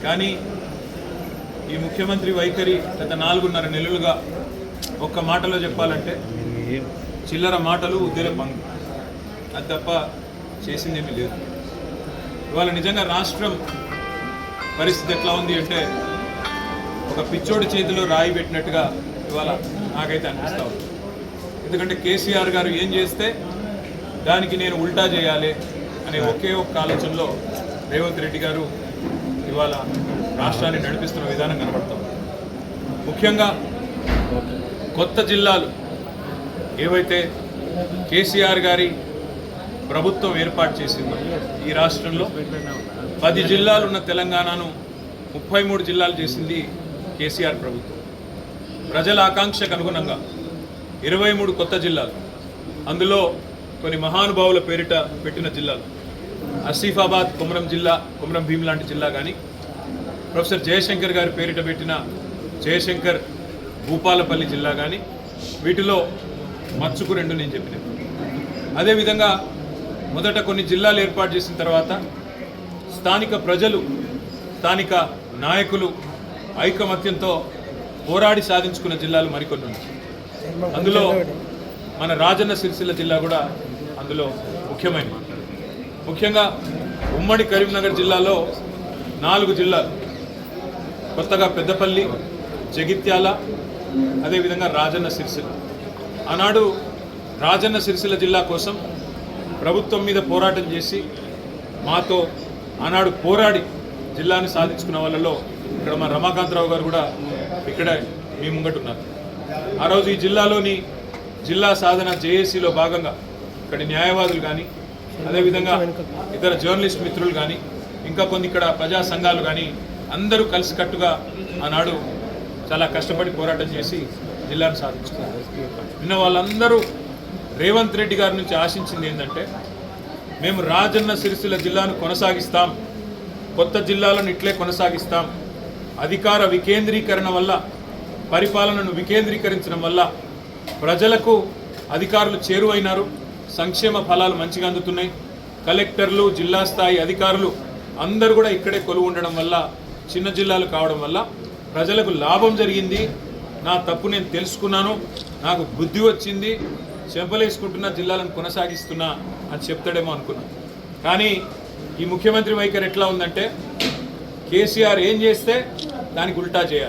కానీ ఈ ముఖ్యమంత్రి వైఖరి గత 4.5 నెలలుగా ఒక్క మాటలో చెప్పాలంటే చిల్లర మాటలు ఉద్దేల పంగు, అది తప్ప చేసిందేమీ లేదు. ఇవాళ నిజంగా రాష్ట్రం పరిస్థితి ఎట్లా ఉంది అంటే ఒక పిచ్చోడి చేతిలో రాయి పెట్టినట్టుగా ఇవాళ నాకైతే అనిపిస్తూ ఉంది. ఎందుకంటే కేసీఆర్ గారు ఏం చేస్తే దానికి నేను ఉల్టా చేయాలి అనే ఒకే ఒక్క ఆలోచనలో రేవంత్ రెడ్డి గారు ఇవాళ రాష్ట్రాన్ని నడిపిస్తున్న విధానం కనబడుతుంది. ముఖ్యంగా కొత్త జిల్లాలు ఏవైతే కేసీఆర్ గారి ప్రభుత్వం ఏర్పాటు చేసిందో ఈ రాష్ట్రంలో 10 జిల్లాలు ఉన్న తెలంగాణను 33 జిల్లాలు చేసింది కేసీఆర్ ప్రభుత్వం. ప్రజల ఆకాంక్షకు అనుగుణంగా 23 కొత్త జిల్లాలు, అందులో కొన్ని మహానుభావుల పేరిట పెట్టిన జిల్లాలు ఆసిఫాబాద్ కొమరం జిల్లా, కొమరం భీం లాంటి జిల్లా కానీ, ప్రొఫెసర్ జయశంకర్ గారి పేరిట పెట్టిన జయశంకర్ భూపాలపల్లి జిల్లా కానీ, వీటిలో మచ్చుకు 2 నేను చెప్పినాను. అదేవిధంగా మొదట కొన్ని జిల్లాలు ఏర్పాటు చేసిన తర్వాత స్థానిక ప్రజలు, స్థానిక నాయకులు ఐకమత్యంతో పోరాడి సాధించుకున్న జిల్లాలు మరికొన్ని ఉన్నాయి. అందులో మన రాజన్న సిరిసిల్ల జిల్లా కూడా అందులో ముఖ్యమైనది. ముఖ్యంగా ఉమ్మడి కరీంనగర్ జిల్లాలో 4 జిల్లాలు, కొత్తగా పెద్దపల్లి, జగిత్యాల, అదేవిధంగా రాజన్న సిరిసిల్ల. ఆనాడు రాజన్న సిరిసిల్ల జిల్లా కోసం ప్రభుత్వం మీద పోరాటం చేసి మాతో ఆనాడు పోరాడి జిల్లాని సాధించుకున్న వాళ్ళలో ఇక్కడ మా రమాకాంతరావు గారు కూడా ఇక్కడే మీ ముంగటున్నారు. ఆ రోజు ఈ జిల్లాలోని జిల్లా సాధన జేఏసీలో భాగంగా ఇక్కడ న్యాయవాదులు కానీ, అదేవిధంగా ఇతర జర్నలిస్ట్ మిత్రులు కానీ, ఇంకా కొన్ని ఇక్కడ ప్రజా సంఘాలు కానీ అందరూ కలిసికట్టుగా ఆనాడు చాలా కష్టపడి పోరాటం చేసి జిల్లాను సాధించుకున్నారు. నిన్న వాళ్ళందరూ రేవంత్ రెడ్డి గారి నుంచి ఆశించింది ఏంటంటే, మేము రాజన్న సిరిసిల్ల జిల్లాను కొనసాగిస్తాం, కొత్త జిల్లాలను ఇట్లే కొనసాగిస్తాం, అధికార వికేంద్రీకరణ వల్ల, పరిపాలనను వికేంద్రీకరించడం వల్ల ప్రజలకు అధికారులు చేరువైనారు, సంక్షేమ ఫలాలు మంచిగా అందుతున్నాయి, కలెక్టర్లు, జిల్లా స్థాయి అధికారులు అందరూ కూడా ఇక్కడే కొలువు ఉండడం వల్ల, చిన్న జిల్లాలు కావడం వల్ల ప్రజలకు లాభం జరిగింది, నా తప్పు నేను తెలుసుకున్నాను, నాకు బుద్ధి వచ్చింది, చెంపలేసుకుంటున్న జిల్లాలను కొనసాగిస్తున్నా అని చెప్తాడేమో అనుకున్నా. కానీ ఈ ముఖ్యమంత్రి వైఖరి ఎట్లా ఉందంటే కేసీఆర్ ఏం చేస్తే దానికి ఉల్టా చేయాలి.